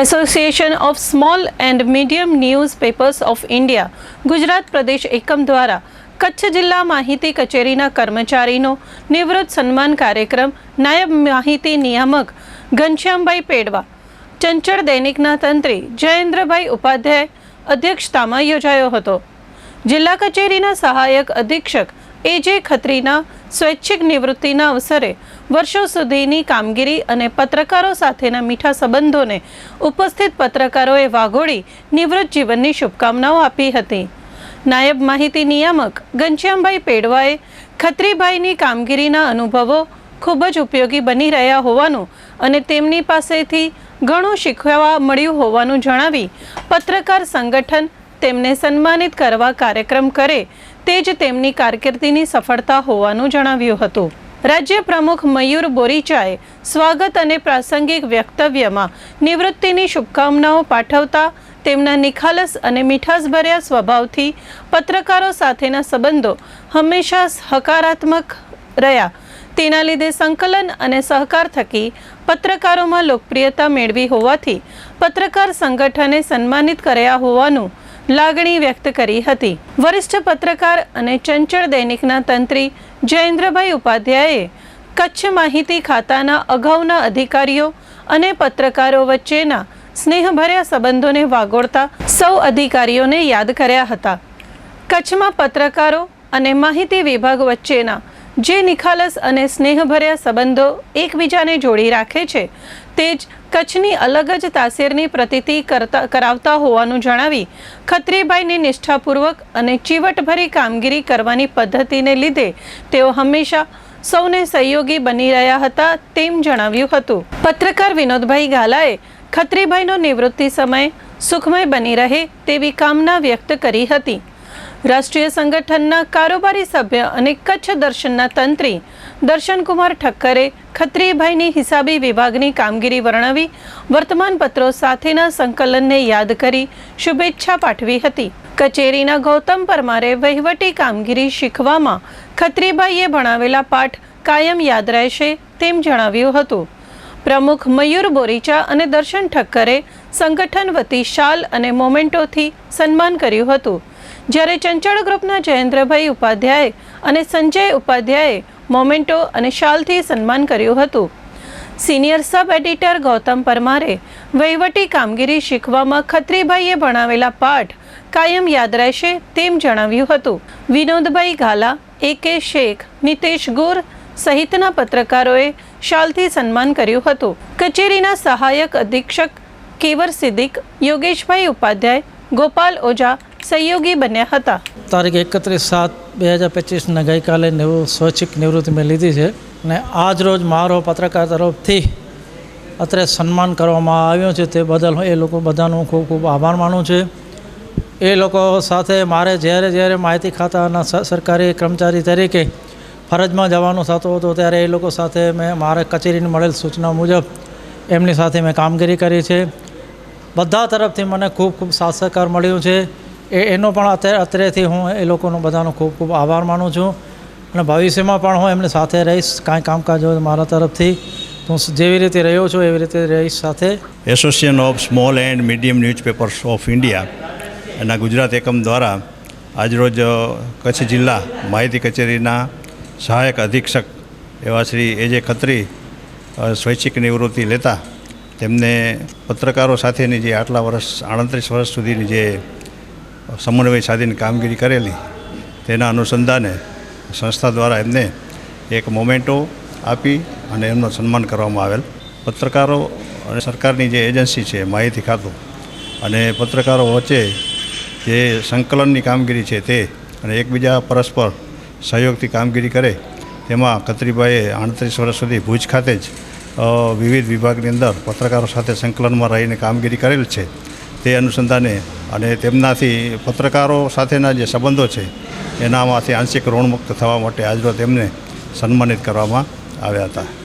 Association of small and medium newspapers of India Gujarat પ્રદેશ એકમ દ્વારા કચ્છ જિલ્લા માહિતી કચેરીના કર્મચારીનો નિવૃત્ત સન્માન કાર્યક્રમ નાયબ માહિતી નિયામક ઘનશ્યામભાઈ પેડવા, ચંચળ દૈનિકના તંત્રી જયેન્દ્રભાઈ ઉપાધ્યાય અધ્યક્ષતામાં યોજાયો હતો। જિલ્લા કચેરીના સહાયક અધિક્ષક એજે ખત્રીના સ્વૈચ્છિક નિવૃત્તિના અવસરે વર્ષો સુધીની કામગીરી અને પત્રકારો સાથેના મીઠા સંબંધોને ઉપસ્થિત પત્રકારોએ વાગોળી નિવૃત્ત જીવનની શુભકામનાઓ આપી હતી। નાયબ માહિતી નિયામક ઘનશ્યામભાઈ પેડવાએ ખત્રીભાઈની કામગીરીના અનુભવો ખૂબ જ ઉપયોગી બની રહ્યા હોવાનું અને તેમની પાસેથી ઘણું શીખવા મળ્યું હોવાનું જણાવી પત્રકાર સંગઠન તેમને સન્માનિત કરવા કાર્યક્રમ કરે તે જ તેમની કારકિર્દીની સફળતા હોવાનું જણાવ્યું હતું। રાજ્ય પ્રમુખ મયુર બોરીચાએ સ્વાગત અને પ્રાસંગિક વ્યક્તવ્યમાં નિવૃત્તિની શુભકામનાઓ પાઠવતા તેમના નિખાલસ અને મીઠાસભર્યા સ્વભાવથી પત્રકારો સાથેના સંબંધો હંમેશા હકારાત્મક રહ્યા, તેના લીધે સંકલન અને સહકાર થકી પત્રકારોમાં લોકપ્રિયતા મેળવી હોવાથી પત્રકાર સંગઠને સન્માનિત કર્યા હોવાનું લાગણી વ્યક્ત કરી હતી। વરિષ્ઠ પત્રકાર અને ચંચળ દૈનિકના તંત્રી જયેન્દ્રભાઈ ઉપાધ્યાયે કચ્છ માહિતી ખાતાના અગાઉના અધિકારીઓ અને પત્રકારો વચ્ચેના સ્નેહભર્યા સંબંધોને વાગોળતા સૌ અધિકારીઓને યાદ કર્યા હતા। કચ્છમાં પત્રકારો અને માહિતી વિભાગ વચ્ચેના જે નિખાલસ અને સ્નેહભર્યા સંબંધો એકબીજાને જોડી રાખે છે તે જ કચ્છની અલગ જ તાસીરની પ્રતીતિ કરાવતા હોવાનું જણાવી ખત્રીભાઈની નિષ્ઠાપૂર્વક અને ચીવટભરી કામગીરી કરવાની પદ્ધતિને લીધે તેઓ હંમેશા સૌને સહયોગી બની રહ્યા હતા તેમ જણાવ્યું હતું। પત્રકાર વિનોદભાઈ ગાલાએ ખત્રીભાઈનો નિવૃત્તિ સમય સુખમય બની રહે તેવી કામના વ્યક્ત કરી હતી। રાષ્ટ્રીય સંગઠનના કારોબારી સભ્ય અને કચ્છ દર્શનના તંત્રી દર્શનકુમાર ઠક્કરે ખત્રીભાઈની હિસાબી વિભાગની કામગીરી વર્ણવી વર્તમાનપત્રો સાથેના સંકલનને યાદ કરી શુભેચ્છા પાઠવી હતી। કચેરીના ગૌતમ પરમારે વહીવટી કામગીરી શીખવામાં ખત્રીભાઈએ ભણાવેલા પાઠ કાયમ યાદ રહેશે તેમ જણાવ્યું હતું। પ્રમુખ મયુર બોરીચા અને દર્શન ઠક્કરે સંગઠન વતી શાલ અને મોમેન્ટોથી સન્માન કર્યું હતું, જ્યારે ચંચળ ગ્રુપના જયેન્દ્રભાઈ ઉપાધ્યાય અને સંજય ઉપાધ્યાયે મોમેન્ટો અને શાલથી સન્માન કર્યું હતું। સિનિયર સબ એડિટર ગૌતમ પરમારે વહીવટી કામગીરી શીખવામાં ખત્રીભાઈએ ભણાવેલા પાઠ કાયમ યાદ રહેશે તેમ જણાવ્યું હતું। વિનોદભાઈ ગાલા, એ.કે. શેખ, નિતેશ ગોર સહિતના પત્રકારોએ શાલથી સન્માન કર્યું હતું। કચેરીના સહાયક અધિક્ષક કેવર સિદ્દીક, યોગેશભાઈ ઉપાધ્યાય, ગોપાલ ઓઝા સહયોગી બન્યા હતા। તારીખ 31/7/2025 ગઈકાલે સ્વૈચ્છિક નિવૃત્તિ મેં લીધી છે અને આજ રોજ મારો પત્રકાર તરફથી અત્રે સન્માન કરવામાં આવ્યું છે, તે બદલ એ લોકો બધાનો ખૂબ ખૂબ આભાર માનું છું। એ લોકો સાથે મારે જ્યારે માહિતી ખાતાના સરકારી કર્મચારી તરીકે ફરજમાં જવાનું થતું હતું ત્યારે એ લોકો સાથે મેં મારે કચેરીની મળેલ સૂચના મુજબ એમની સાથે મેં કામગીરી કરી છે। બધા તરફથી મને ખૂબ ખૂબ સાથ સહકાર મળ્યું છે, એનો પણ અત્રેથી હું એ લોકોનો બધાનો ખૂબ ખૂબ આભાર માનું છું અને ભવિષ્યમાં પણ હું એમની સાથે રહીશ। કાંઈ કામકાજ હોય મારા તરફથી હું જેવી રીતે રહ્યો છું એવી રીતે રહીશ સાથે। Association of small and medium newspapers of India એના ગુજરાત એકમ દ્વારા આજરોજ કચ્છ જિલ્લા માહિતી કચેરીના સહાયક અધિક્ષક એવા શ્રી એજે ખત્રી સ્વૈચ્છિક નિવૃત્તિ લેતા તેમને પત્રકારો સાથેની જે આટલા વર્ષ 38 વર્ષ સુધીની જે સમન્વય સાધીને કામગીરી કરેલી તેના અનુસંધાને સંસ્થા દ્વારા એમને એક મોમેન્ટો આપી અને એમનું સન્માન કરવામાં આવેલ। પત્રકારો અને સરકારની જે એજન્સી છે માહિતી ખાતું અને પત્રકારો વચ્ચે જે સંકલનની કામગીરી છે તે અને એકબીજા પરસ્પર સહયોગથી કામગીરી કરે તેમાં ખત્રીભાઈએ 38 વર્ષ સુધી ભુજ ખાતે જ વિવિધ વિભાગની અંદર પત્રકારો સાથે સંકલનમાં રહીને કામગીરી કરેલ છે। તે અનુસંધાને અને તેમનાથી પત્રકારો સાથેના જે સંબંધો છે એનામાંથી આંશિક ઋણમુક્ત થવા માટે આજરોજ તેમને સન્માનિત કરવામાં આવ્યા હતા।